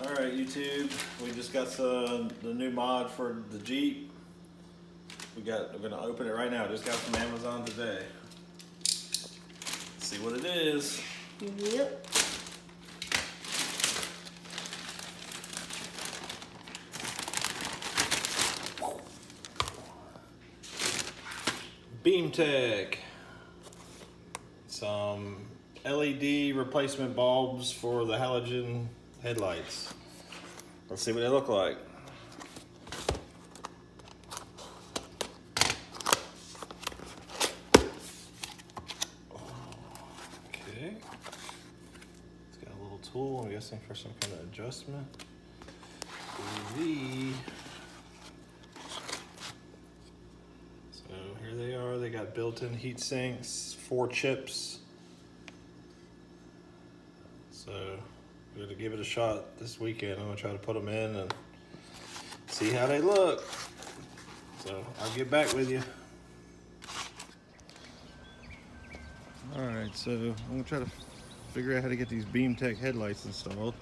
Alright YouTube, we just got the new mod for the Jeep. We're gonna open it right now. Just got from Amazon today. See what it is. Yep. BeamTech. Some LED replacement bulbs for the halogen headlights. Let's see what they look like. Okay. It's got a little tool, I'm guessing for some kind of adjustment. So here they are. They got built-in heat sinks, 4 chips. So we're gonna give it a shot this weekend. I'm gonna try to put them in and see how they look. So I'll get back with you. All right, so I'm gonna try to figure out how to get these BeamTech headlights installed.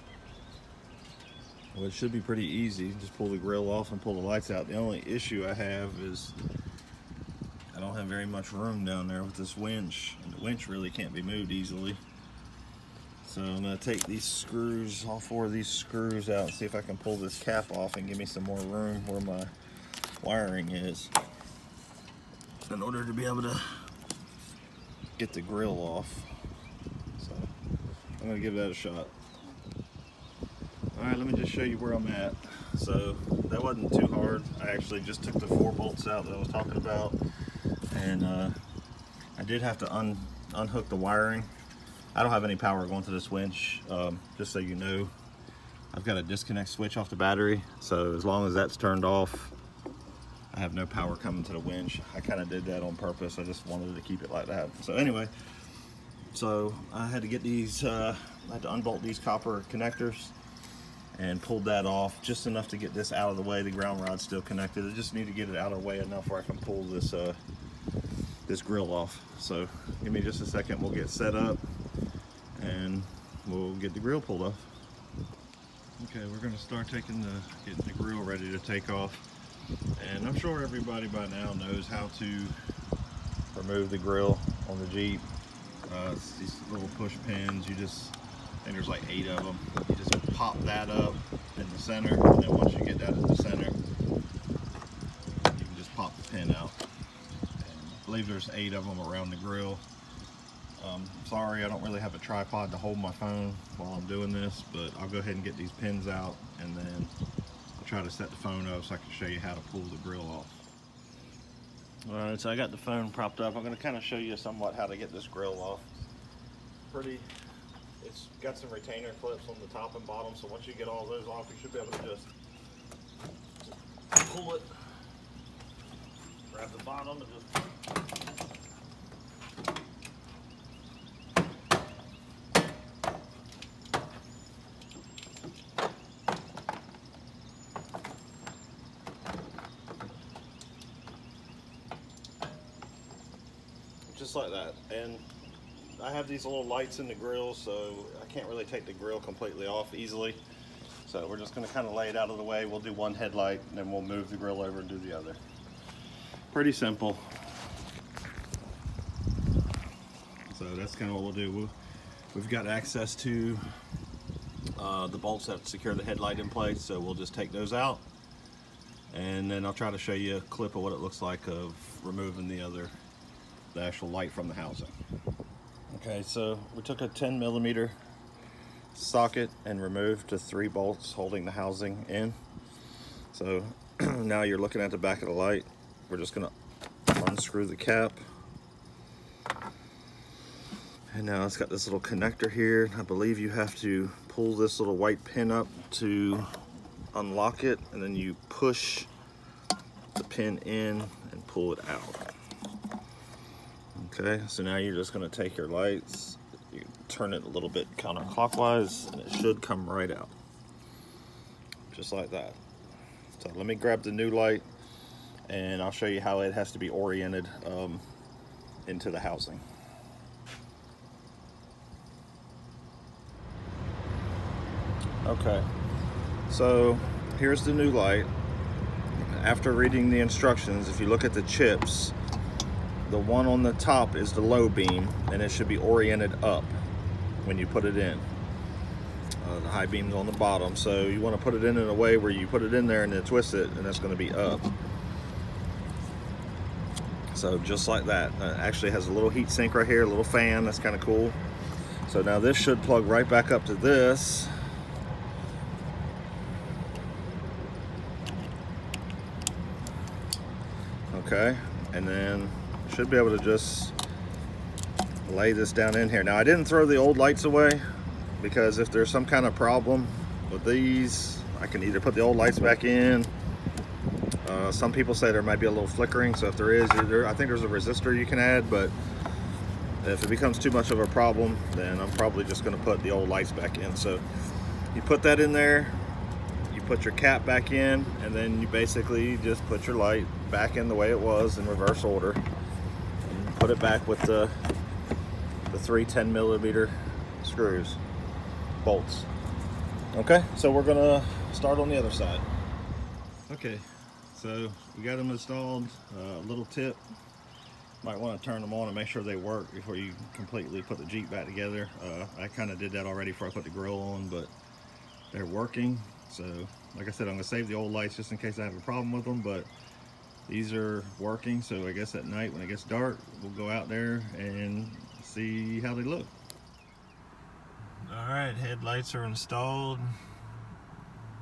Well, it should be pretty easy. Just pull the grill off and pull the lights out. The only issue I have is I don't have very much room down there with this winch, and the winch really can't be moved easily. So I'm gonna take these screws, all 4 of these screws out, and see if I can pull this cap off and give me some more room where my wiring is, in order to be able to get the grill off. So I'm gonna give that a shot. All right, let me just show you where I'm at. So that wasn't too hard. I actually just took the 4 bolts out that I was talking about, and I did have to unhook the wiring. I don't have any power going to this winch, just so you know. I've got a disconnect switch off the battery, so as long as that's turned off, I have no power coming to the winch. I kind of did that on purpose. I just wanted to keep it like that. So anyway, so I had to get these, I had to unbolt these copper connectors and pulled that off just enough to get this out of the way. The ground rod's still connected. I just need to get it out of the way enough where I can pull this this grill off. So give me just a second, we'll get set up and we'll get the grill pulled off. Okay, we're gonna start getting the grill ready to take off. And I'm sure everybody by now knows how to remove the grill on the Jeep. It's these little push pins. I think there's like 8 of them. You just pop that up in the center, and then once you get that in the center, you can just pop the pin out. And I believe there's 8 of them around the grill. Sorry, I don't really have a tripod to hold my phone while I'm doing this, but I'll go ahead and get these pins out, and then I'll try to set the phone up so I can show you how to pull the grill off. All right, so I got the phone propped up. I'm going to kind of show you somewhat how to get this grill off. It's got some retainer clips on the top and bottom, so once you get all those off, you should be able to just pull it, grab the bottom, and just like that. And I have these little lights in the grill, so I can't really take the grill completely off easily. So we're just going to kind of lay it out of the way. We'll do one headlight, and then we'll move the grill over and do the other. Pretty simple. So that's kind of what we'll do. We've got access to the bolts that secure the headlight in place, so we'll just take those out. And then I'll try to show you a clip of what it looks like of removing the actual light from the housing. Okay, so we took a 10mm socket and removed the 3 bolts holding the housing in. So now you're looking at the back of the light. We're just gonna unscrew the cap. And now it's got this little connector here. I believe you have to pull this little white pin up to unlock it, and then you push the pin in and pull it out. Okay, so now you're just going to take your lights, you turn it a little bit counterclockwise, and it should come right out. Just like that. So let me grab the new light, and I'll show you how it has to be oriented into the housing. Okay, So here's the new light. After reading the instructions, if you look at the chips, the one on the top is the low beam, and it should be oriented up when you put it in. The high beam's on the bottom, so you want to put it in a way where you put it in there and then twist it, and it's going to be up. So just like that. Actually has a little heat sink right here, a little fan. That's kind of cool. So now this should plug right back up to this. Okay, and then should be able to just lay this down in here. Now I didn't throw the old lights away, because if there's some kind of problem with these, I can either put the old lights back in. Some people say there might be a little flickering, so if there is, I think there's a resistor you can add, but if it becomes too much of a problem, then I'm probably just going to put the old lights back in. So you put that in there, you put your cap back in, and then you basically just put your light back in the way it was in reverse order, and put it back with the 3 10mm screws, bolts. Okay, so we're gonna start on the other side. Okay, so we got them installed. Little tip, might want to turn them on and make sure they work before you completely put the Jeep back together. I kind of did that already before I put the grill on, but they're working. So like I said, I'm gonna save the old lights just in case I have a problem with them, but these are working. So I guess at night when it gets dark, we'll go out there and see how they look. All right, headlights are installed.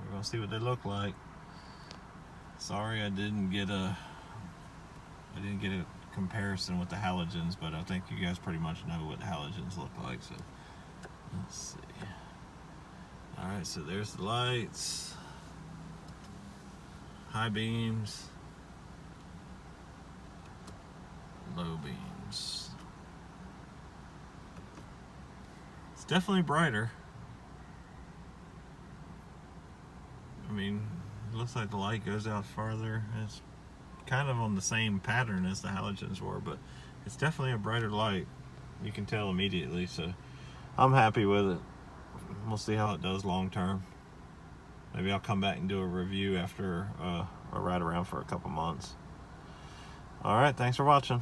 We're gonna see what they look like. Sorry I didn't get a comparison with the halogens, but I think you guys pretty much know what the halogens look like. So let's see. All right, so there's the lights, high beams, low beams. It's definitely brighter. I mean, it looks like the light goes out farther. It's kind of on the same pattern as the halogens were, but it's definitely a brighter light. You can tell immediately, so I'm happy with it. We'll see how it does long term. Maybe I'll come back and do a ride around for a couple months. All right, thanks for watching.